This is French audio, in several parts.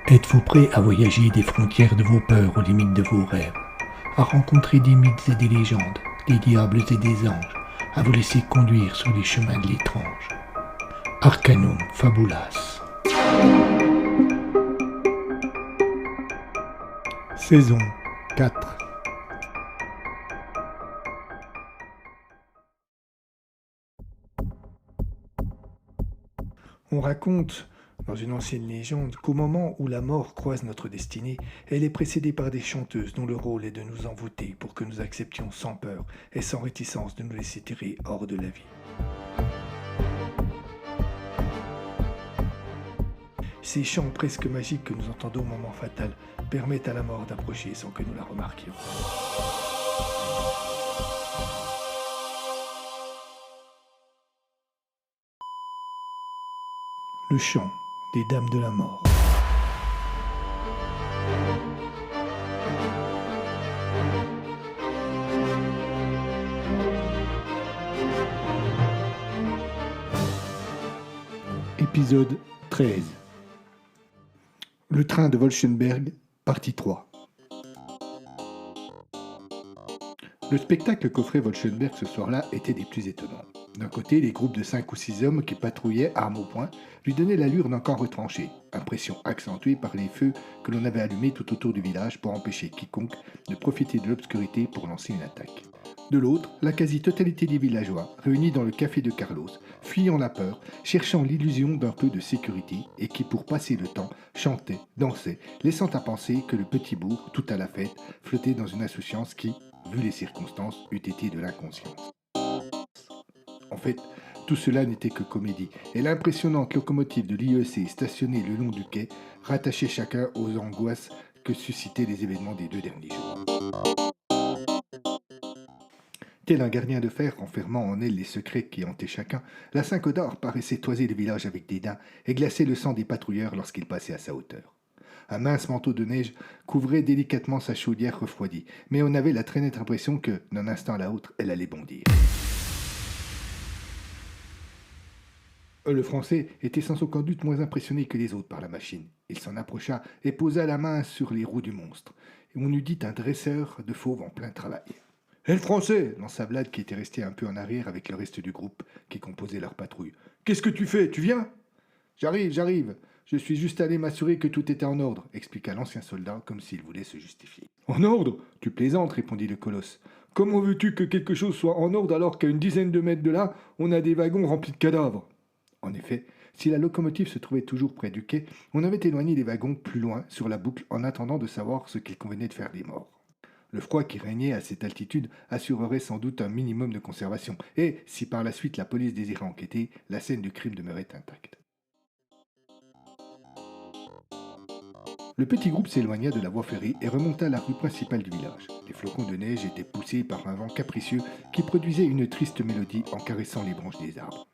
Êtes-vous prêt à voyager des frontières de vos peurs aux limites de vos rêves, à rencontrer des mythes et des légendes, des diables et des anges, à vous laisser conduire sur les chemins de l'étrange? Arcanum Fabulas. Saison 4. On raconte, dans une ancienne légende, qu'au moment où la mort croise notre destinée, elle est précédée par des chanteuses dont le rôle est de nous envoûter pour que nous acceptions sans peur et sans réticence de nous laisser tirer hors de la vie. Ces chants presque magiques que nous entendons au moment fatal permettent à la mort d'approcher sans que nous la remarquions. Le chant des dames de la mort. Épisode 13. Le train de Wolfenberg, partie 3. Le spectacle qu'offrait Wolfenberg ce soir-là était des plus étonnants. D'un côté, les groupes de 5 ou 6 hommes qui patrouillaient, armes au poing, lui donnaient l'allure d'un camp retranché, impression accentuée par les feux que l'on avait allumés tout autour du village pour empêcher quiconque de profiter de l'obscurité pour lancer une attaque. De l'autre, la quasi-totalité des villageois, réunis dans le café de Carlos, fuyant la peur, cherchant l'illusion d'un peu de sécurité, et qui, pour passer le temps, chantaient, dansaient, laissant à penser que le petit bourg, tout à la fête, flottait dans une insouciance qui, vu les circonstances, eût été de l'inconscience. En fait, tout cela n'était que comédie, et l'impressionnante locomotive de l'IEC stationnée le long du quai rattachait chacun aux angoisses que suscitaient les événements des 2 derniers jours. Tel un gardien de fer renfermant en elle les secrets qui hantaient chacun, la 5 d'or paraissait toiser le village avec dédain et glacer le sang des patrouilleurs lorsqu'ils passaient à sa hauteur. Un mince manteau de neige couvrait délicatement sa chaudière refroidie, mais on avait la très nette impression que, d'un instant à l'autre, elle allait bondir. Le Français était sans aucun doute moins impressionné que les autres par la machine. Il s'en approcha et posa la main sur les roues du monstre. Et on eût dit un dresseur de fauves en plein travail. « Hé, le Français !» lança Vlad, qui était resté un peu en arrière avec le reste du groupe qui composait leur patrouille. « Qu'est-ce que tu fais? Tu viens ?»« J'arrive. Je suis juste allé m'assurer que tout était en ordre, » expliqua l'ancien soldat comme s'il voulait se justifier. « En ordre? Tu plaisantes, » répondit le colosse. « Comment veux-tu que quelque chose soit en ordre alors qu'à une dizaine de mètres de là, on a des wagons remplis de cadavres ?» En effet, si la locomotive se trouvait toujours près du quai, on avait éloigné les wagons plus loin sur la boucle en attendant de savoir ce qu'il convenait de faire des morts. Le froid qui régnait à cette altitude assurerait sans doute un minimum de conservation, et si par la suite la police désirait enquêter, la scène du crime demeurait intacte. Le petit groupe s'éloigna de la voie ferrée et remonta la rue principale du village. Les flocons de neige étaient poussés par un vent capricieux qui produisait une triste mélodie en caressant les branches des arbres.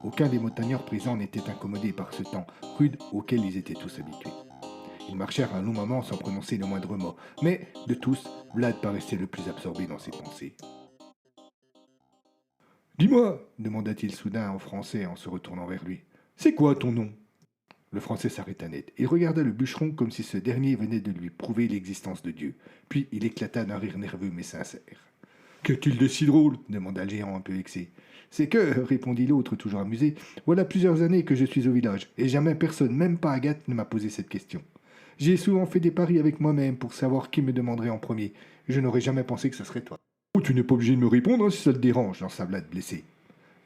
Aucun des montagnards présents n'était incommodé par ce temps rude auquel ils étaient tous habitués. Ils marchèrent un long moment sans prononcer le moindre mot, mais de tous, Vlad paraissait le plus absorbé dans ses pensées. « Dis-moi, demanda-t-il soudain en français en se retournant vers lui, c'est quoi ton nom ?» Le Français s'arrêta net et regarda le bûcheron comme si ce dernier venait de lui prouver l'existence de Dieu. Puis il éclata d'un rire nerveux mais sincère. « Qu'a-t-il de si drôle ?» demanda le géant un peu vexé. « C'est que, répondit l'autre toujours amusé, voilà plusieurs années que je suis au village, et jamais personne, même pas Agathe, ne m'a posé cette question. J'ai souvent fait des paris avec moi-même pour savoir qui me demanderait en premier. Je n'aurais jamais pensé que ce serait toi. »« Oh, tu n'es pas obligé de me répondre si ça te dérange, lança Vlad blessé. »«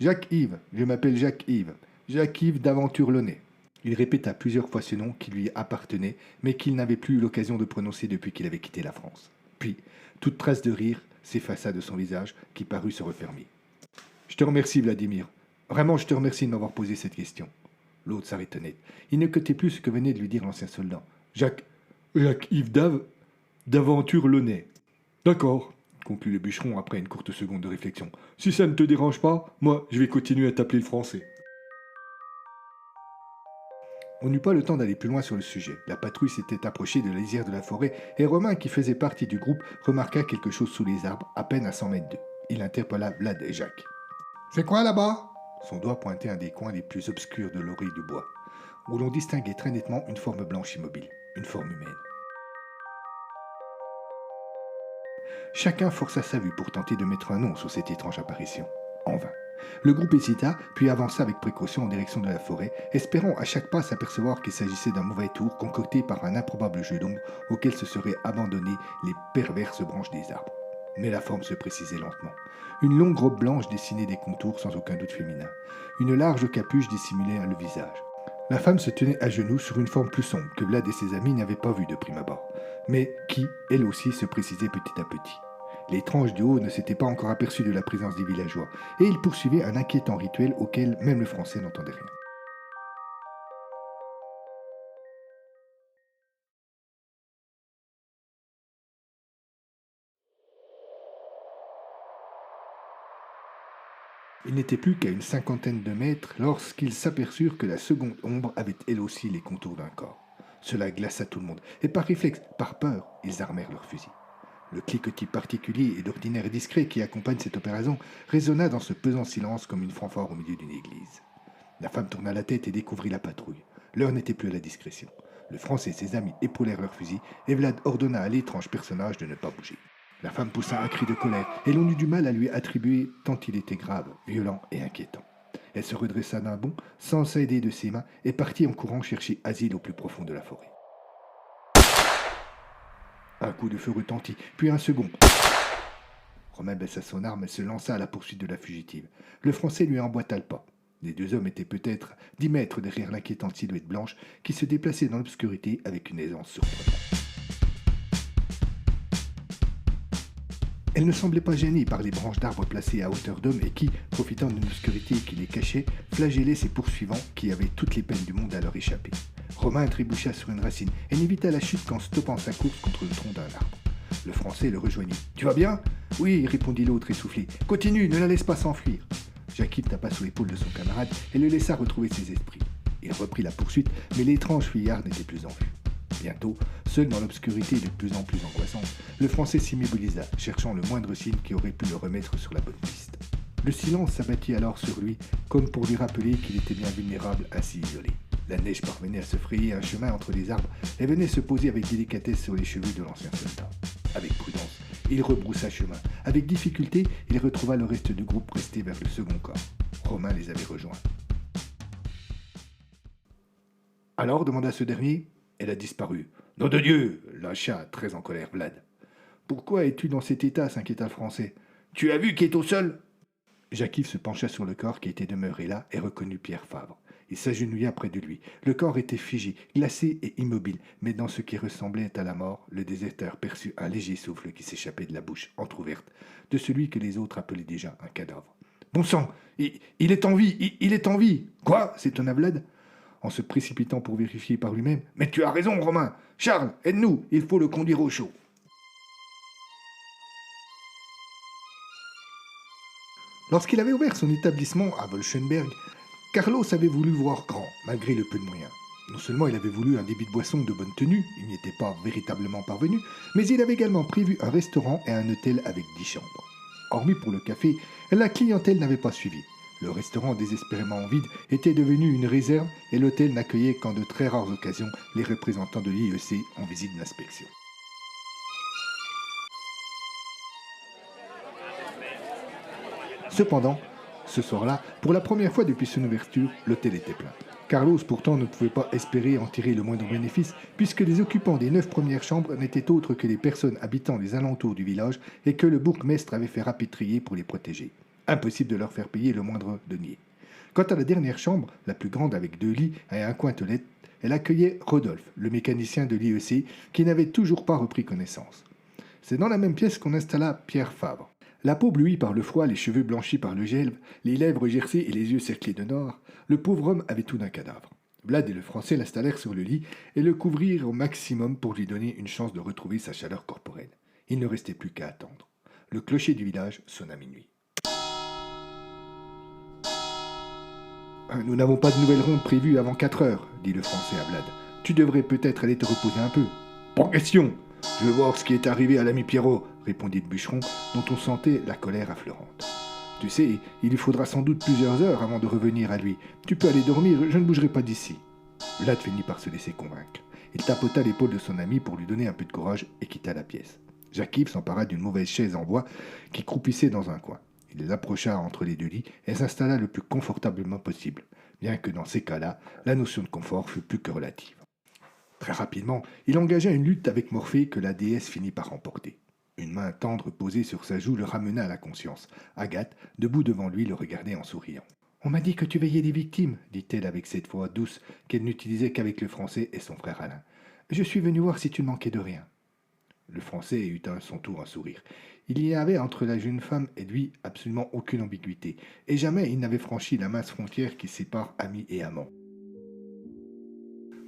Jacques-Yves, je m'appelle Jacques-Yves. Jacques-Yves d'Aventure Launay. » Il répéta plusieurs fois ce nom qui lui appartenait, mais qu'il n'avait plus eu l'occasion de prononcer depuis qu'il avait quitté la France. Puis, toute trace de rire s'effaça de son visage, qui parut se refermer. « Je te remercie, Vladimir. Vraiment, je te remercie de m'avoir posé cette question. » L'autre s'arrêta net. Il n'écoutait plus ce que venait de lui dire l'ancien soldat. « Jacques-Yves d'Aventure Launay. »« D'accord, » conclut le bûcheron après une courte seconde de réflexion. « Si ça ne te dérange pas, moi, je vais continuer à t'appeler le Français. » On n'eut pas le temps d'aller plus loin sur le sujet. La patrouille s'était approchée de la lisière de la forêt et Romain, qui faisait partie du groupe, remarqua quelque chose sous les arbres, à peine à 100 mètres d'eux. il interpella Vlad et Jacques. « C'est quoi là-bas » Son doigt pointait un des coins les plus obscurs de l'oreille du bois, où l'on distinguait très nettement une forme blanche immobile, une forme humaine. Chacun força sa vue pour tenter de mettre un nom sur cette étrange apparition. En vain. Le groupe hésita, puis avança avec précaution en direction de la forêt, espérant à chaque pas s'apercevoir qu'il s'agissait d'un mauvais tour concocté par un improbable jeu d'ombre auquel se seraient abandonnées les perverses branches des arbres. Mais la forme se précisait lentement. Une longue robe blanche dessinait des contours sans aucun doute féminins. Une large capuche dissimulait le visage. La femme se tenait à genoux sur une forme plus sombre que Vlad et ses amis n'avaient pas vue de prime abord, mais qui, elle aussi, se précisait petit à petit. L'étrange du haut ne s'était pas encore aperçu de la présence des villageois, et il poursuivait un inquiétant rituel auquel même le Français n'entendait rien. Il n'était plus qu'à une cinquantaine de mètres lorsqu'ils s'aperçurent que la seconde ombre avait elle aussi les contours d'un corps. Cela glaça tout le monde, et par réflexe, par peur, ils armèrent leurs fusils. Le cliquetis particulier et d'ordinaire discret qui accompagne cette opération résonna dans ce pesant silence comme une fanfare au milieu d'une église. La femme tourna la tête et découvrit la patrouille. L'heure n'était plus à la discrétion. Le Français et ses amis épaulèrent leurs fusils et Vlad ordonna à l'étrange personnage de ne pas bouger. La femme poussa un cri de colère et l'on eut du mal à lui attribuer tant il était grave, violent et inquiétant. Elle se redressa d'un bond, sans s'aider de ses mains, et partit en courant chercher asile au plus profond de la forêt. Un coup de feu retentit, puis un second. Romain baissa son arme et se lança à la poursuite de la fugitive. Le Français lui emboîta le pas. Les deux hommes étaient peut-être 10 mètres derrière l'inquiétante silhouette blanche qui se déplaçait dans l'obscurité avec une aisance surprenante. Elle ne semblait pas gênée par les branches d'arbres placées à hauteur d'homme et qui, profitant d'une obscurité qui les cachait, flagellaient ses poursuivants qui avaient toutes les peines du monde à leur échapper. Romain trébucha sur une racine et n'évita la chute qu'en stoppant sa course contre le tronc d'un arbre. Le Français le rejoignit. « Tu vas bien ?»« Oui, répondit l'autre essoufflé. « Continue, ne la laisse pas s'enfuir. » Jacques tapa sur l'épaule de son camarade et le laissa retrouver ses esprits. Il reprit la poursuite, mais l'étrange fuyard n'était plus en vue. Bientôt, seul dans l'obscurité de plus en plus angoissante, le Français s'immobilisa, cherchant le moindre signe qui aurait pu le remettre sur la bonne piste. Le silence s'abattit alors sur lui, comme pour lui rappeler qu'il était bien vulnérable, ainsi isolé. La neige parvenait à se frayer un chemin entre les arbres et venait se poser avec délicatesse sur les cheveux de l'ancien soldat. Avec prudence, il rebroussa chemin. Avec difficulté, il retrouva le reste du groupe resté vers le second corps. Romain les avait rejoints. « Alors » demanda ce dernier. « Elle a disparu. »« Nom de Dieu » lâcha, très en colère, Vlad. « Pourquoi es-tu dans cet état » s'inquiéta le Français. « Tu as vu Quéto seul » Jacques se pencha sur le corps qui était demeuré là et reconnut Pierre Fabre. Il s'agenouilla près de lui. Le corps était figé, glacé et immobile, mais dans ce qui ressemblait à la mort, le déserteur perçut un léger souffle qui s'échappait de la bouche entr'ouverte de celui que les autres appelaient déjà un cadavre. « Bon sang, il est en vie, il est en vie !»« Quoi » s'étonna Vlad, en se précipitant pour vérifier par lui-même. « Mais tu as raison, Romain. Charles, aide-nous, il faut le conduire au chaud. » Lorsqu'il avait ouvert son établissement à Wolfenberg, Carlos avait voulu voir grand, malgré le peu de moyens. Non seulement il avait voulu un débit de boisson de bonne tenue, il n'y était pas véritablement parvenu, mais il avait également prévu un restaurant et un hôtel avec 10 chambres. Hormis pour le café, la clientèle n'avait pas suivi. Le restaurant désespérément vide était devenu une réserve et l'hôtel n'accueillait qu'en de très rares occasions les représentants de l'IEC en visite d'inspection. Cependant, ce soir-là, pour la première fois depuis son ouverture, l'hôtel était plein. Carlos, pourtant, ne pouvait pas espérer en tirer le moindre bénéfice, puisque les occupants des 9 premières chambres n'étaient autres que les personnes habitant les alentours du village et que le bourgmestre avait fait rapatrier pour les protéger. Impossible de leur faire payer le moindre denier. Quant à la dernière chambre, la plus grande avec 2 lits et un coin toilette, elle accueillait Rodolphe, le mécanicien de l'IEC, qui n'avait toujours pas repris connaissance. C'est dans la même pièce qu'on installa Pierre Fabre. La peau blouie par le froid, les cheveux blanchis par le gel, les lèvres gercées et les yeux cerclés de noir, le pauvre homme avait tout d'un cadavre. Vlad et le Français l'installèrent sur le lit et le couvrirent au maximum pour lui donner une chance de retrouver sa chaleur corporelle. Il ne restait plus qu'à attendre. Le clocher du village sonna minuit. « Nous n'avons pas de nouvelle ronde prévue avant 4 heures, dit le Français à Vlad. Tu devrais peut-être aller te reposer un peu. »« Pas question. Je veux voir ce qui est arrivé à l'ami Pierrot. répondit le bûcheron, dont on sentait la colère affleurante. Tu sais, il lui faudra sans doute plusieurs heures avant de revenir à lui. Tu peux aller dormir, je ne bougerai pas d'ici. Vlad finit par se laisser convaincre. Il tapota l'épaule de son ami pour lui donner un peu de courage et quitta la pièce. Jacques-Yves s'empara d'une mauvaise chaise en bois qui croupissait dans un coin. Il l'approcha entre les deux lits et s'installa le plus confortablement possible, bien que dans ces cas-là, la notion de confort fût plus que relative. Très rapidement, il engagea une lutte avec Morphée que la déesse finit par remporter. Une main tendre posée sur sa joue le ramena à la conscience. Agathe, debout devant lui, le regardait en souriant. « On m'a dit que tu veillais les victimes, dit-elle avec cette voix douce qu'elle n'utilisait qu'avec le Français et son frère Alain. Je suis venu voir si tu ne manquais de rien. » Le Français eut à son tour un sourire. Il y avait entre la jeune femme et lui absolument aucune ambiguïté, et jamais il n'avait franchi la mince frontière qui sépare amis et amants.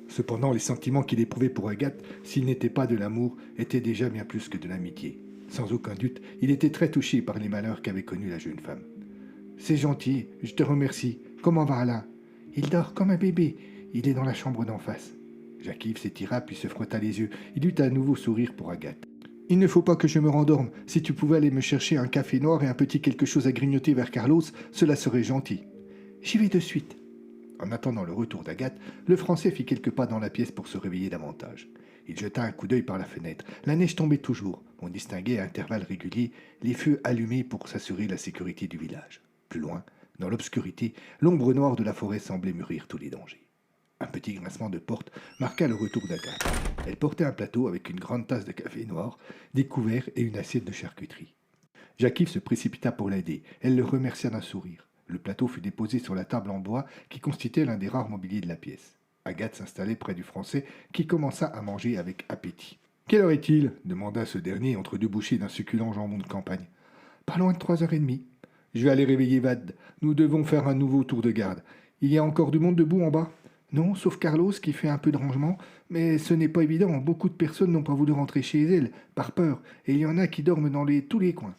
Cependant, les sentiments qu'il éprouvait pour Agathe, s'ils n'étaient pas de l'amour, étaient déjà bien plus que de l'amitié. Sans aucun doute, il était très touché par les malheurs qu'avait connus la jeune femme. « C'est gentil, je te remercie. Comment va Alain ?»« Il dort comme un bébé. Il est dans la chambre d'en face. » Jacques-Yves s'étira puis se frotta les yeux. Il eut un nouveau sourire pour Agathe. « Il ne faut pas que je me rendorme. Si tu pouvais aller me chercher un café noir et un petit quelque chose à grignoter vers Carlos, cela serait gentil. »« J'y vais de suite. » En attendant le retour d'Agathe, le Français fit quelques pas dans la pièce pour se réveiller davantage. Il jeta un coup d'œil par la fenêtre. La neige tombait toujours. On distinguait à intervalles réguliers les feux allumés pour s'assurer la sécurité du village. Plus loin, dans l'obscurité, l'ombre noire de la forêt semblait mûrir tous les dangers. Un petit grincement de porte marqua le retour d'Agathe. Elle portait un plateau avec une grande tasse de café noir, des couverts et une assiette de charcuterie. Jacques-Yves se précipita pour l'aider. Elle le remercia d'un sourire. Le plateau fut déposé sur la table en bois qui constituait l'un des rares mobiliers de la pièce. Agathe s'installait près du Français qui commença à manger avec appétit. « Quelle heure est-il » demanda ce dernier entre deux bouchées d'un succulent jambon de campagne. « Pas loin de 3h30. Je vais aller réveiller Vlad. Nous devons faire un nouveau tour de garde. Il y a encore du monde debout en bas ? Non, sauf Carlos qui fait un peu de rangement, mais ce n'est pas évident. Beaucoup de personnes n'ont pas voulu rentrer chez elles, par peur, et il y en a qui dorment dans tous les coins. »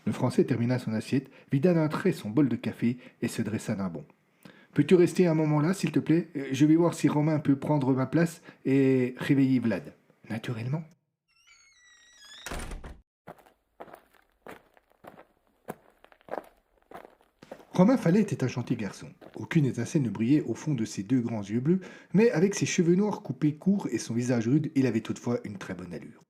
Le Français termina son assiette, vida d'un trait son bol de café et se dressa d'un bond. « Peux-tu rester un moment là, s'il te plaît ? Je vais voir si Romain peut prendre ma place et réveiller Vlad. »« Naturellement. » Romain Fallet était un gentil garçon. Aucune étincelle ne brillait au fond de ses deux grands yeux bleus, mais avec ses cheveux noirs coupés courts et son visage rude, il avait toutefois une très bonne allure.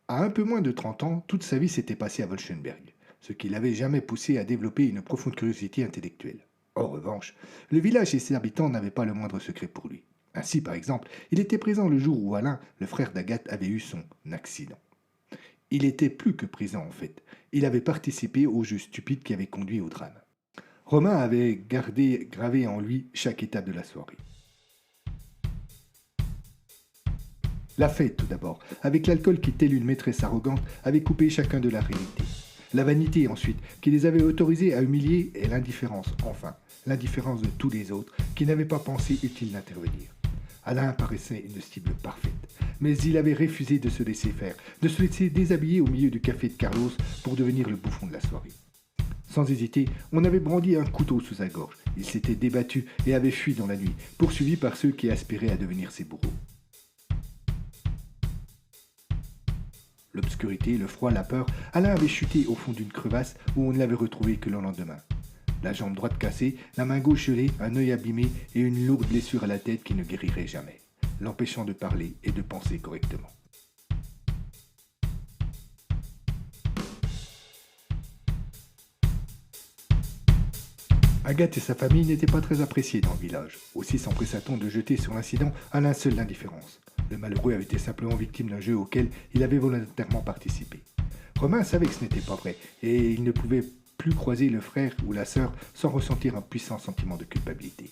À un peu moins de 30 ans, toute sa vie s'était passée à Wolfenberg, ce qui l'avait jamais poussé à développer une profonde curiosité intellectuelle. En revanche, le village et ses habitants n'avaient pas le moindre secret pour lui. Ainsi, par exemple, il était présent le jour où Alain, le frère d'Agathe, avait eu son accident. Il était plus que présent en fait. Il avait participé au jeu stupide qui avait conduit au drame. Romain avait gardé gravé en lui chaque étape de la soirée. La fête, tout d'abord, avec l'alcool qui, telle une maîtresse arrogante, avait coupé chacun de la réalité. La vanité, ensuite, qui les avait autorisés à humilier, et l'indifférence, enfin, l'indifférence de tous les autres, qui n'avaient pas pensé utile d'intervenir. Alain paraissait une cible parfaite, mais il avait refusé de se laisser faire, de se laisser déshabiller au milieu du café de Carlos pour devenir le bouffon de la soirée. Sans hésiter, on avait brandi un couteau sous sa gorge. Il s'était débattu et avait fui dans la nuit, poursuivi par ceux qui aspiraient à devenir ses bourreaux. L'obscurité, le froid, la peur, Alain avait chuté au fond d'une crevasse où on ne l'avait retrouvé que le lendemain. La jambe droite cassée, la main gauche gelée, un œil abîmé et une lourde blessure à la tête qui ne guérirait jamais, l'empêchant de parler et de penser correctement. Agathe et sa famille n'étaient pas très appréciés dans le village. Aussi s'empressa-t-on de jeter sur l'incident un linceul d'indifférence. Le malheureux avait été simplement victime d'un jeu auquel il avait volontairement participé. Romain savait que ce n'était pas vrai, et il ne pouvait plus croiser le frère ou la sœur sans ressentir un puissant sentiment de culpabilité.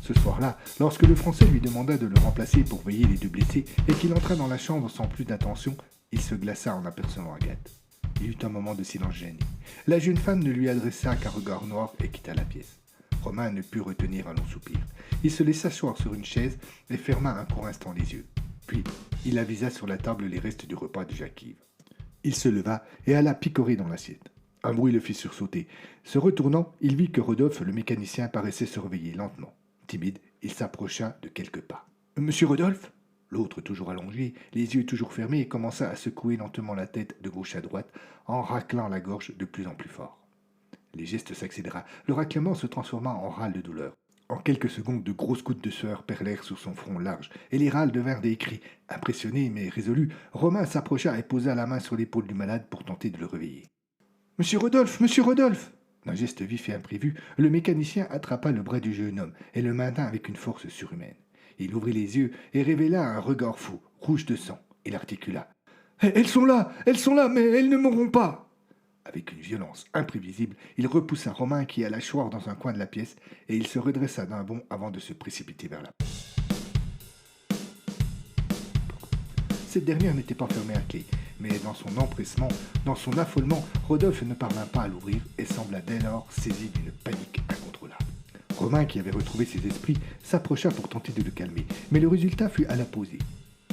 Ce soir-là, lorsque le Français lui demanda de le remplacer pour veiller les deux blessés et qu'il entra dans la chambre sans plus d'attention, il se glaça en apercevant Agathe. Il eut un moment de silence gêné. La jeune femme ne lui adressa qu'un regard noir et quitta la pièce. Romain ne put retenir un long soupir. Il se laissa asseoir sur une chaise et ferma un court instant les yeux. Puis, il avisa sur la table les restes du repas de Jacques-Yves. Il se leva et alla picorer dans l'assiette. Un bruit le fit sursauter. Se retournant, il vit que Rodolphe, le mécanicien, paraissait se réveiller lentement. Timide, il s'approcha de quelques pas. Monsieur Rodolphe ?» L'autre, toujours allongé, les yeux toujours fermés, commença à secouer lentement la tête de gauche à droite, en raclant la gorge de plus en plus fort. Les gestes s'accéléra. Le raclement se transforma en râle de douleur. En quelques secondes, de grosses gouttes de sueur perlèrent sur son front large, et les râles devinrent des cris. Impressionné mais résolu, Romain s'approcha et posa la main sur l'épaule du malade pour tenter de le réveiller. « Monsieur Rodolphe, monsieur Rodolphe !» D'un geste vif et imprévu, le mécanicien attrapa le bras du jeune homme et le maintint avec une force surhumaine. Il ouvrit les yeux et révéla un regard fou, rouge de sang. Il articula. « Elles sont là, mais elles ne mourront pas !» Avec une violence imprévisible, il repoussa Romain qui alla choir dans un coin de la pièce et il se redressa d'un bond avant de se précipiter vers la porte. Cette dernière n'était pas fermée à clé, mais dans son empressement, dans son affolement, Rodolphe ne parvint pas à l'ouvrir et sembla dès lors saisi d'une panique incontrôlable. Romain, qui avait retrouvé ses esprits, s'approcha pour tenter de le calmer, mais le résultat fut à l'apposé.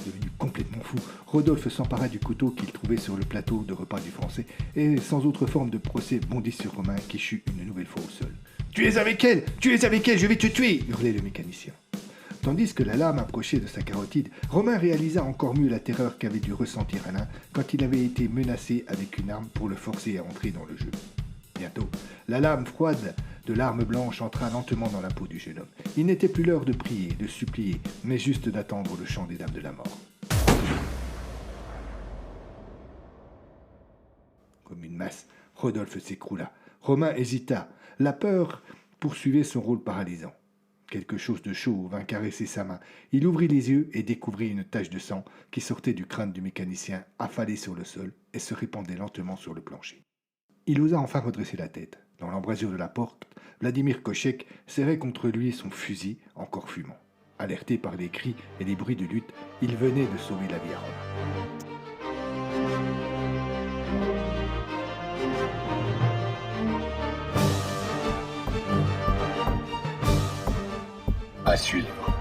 Devenu complètement fou, Rodolphe s'empara du couteau qu'il trouvait sur le plateau de repas du Français et, sans autre forme de procès, bondit sur Romain qui chut une nouvelle fois au sol. « Tu es avec elle, je vais te tuer !» hurlait le mécanicien. Tandis que la lame approchait de sa carotide, Romain réalisa encore mieux la terreur qu'avait dû ressentir Alain quand il avait été menacé avec une arme pour le forcer à entrer dans le jeu. Bientôt, la lame froide de l'arme blanche entra lentement dans la peau du jeune homme. Il n'était plus l'heure de prier, de supplier, mais juste d'attendre le chant des dames de la mort. Comme une masse, Rodolphe s'écroula. Romain hésita. La peur poursuivait son rôle paralysant. Quelque chose de chaud vint caresser sa main. Il ouvrit les yeux et découvrit une tache de sang qui sortait du crâne du mécanicien, affalé sur le sol, et se répandait lentement sur le plancher. Il osa enfin redresser la tête. Dans l'embrasure de la porte, Vladimir Kochek serrait contre lui son fusil, encore fumant. Alerté par les cris et les bruits de lutte, il venait de sauver la vie à Romain. À suivre.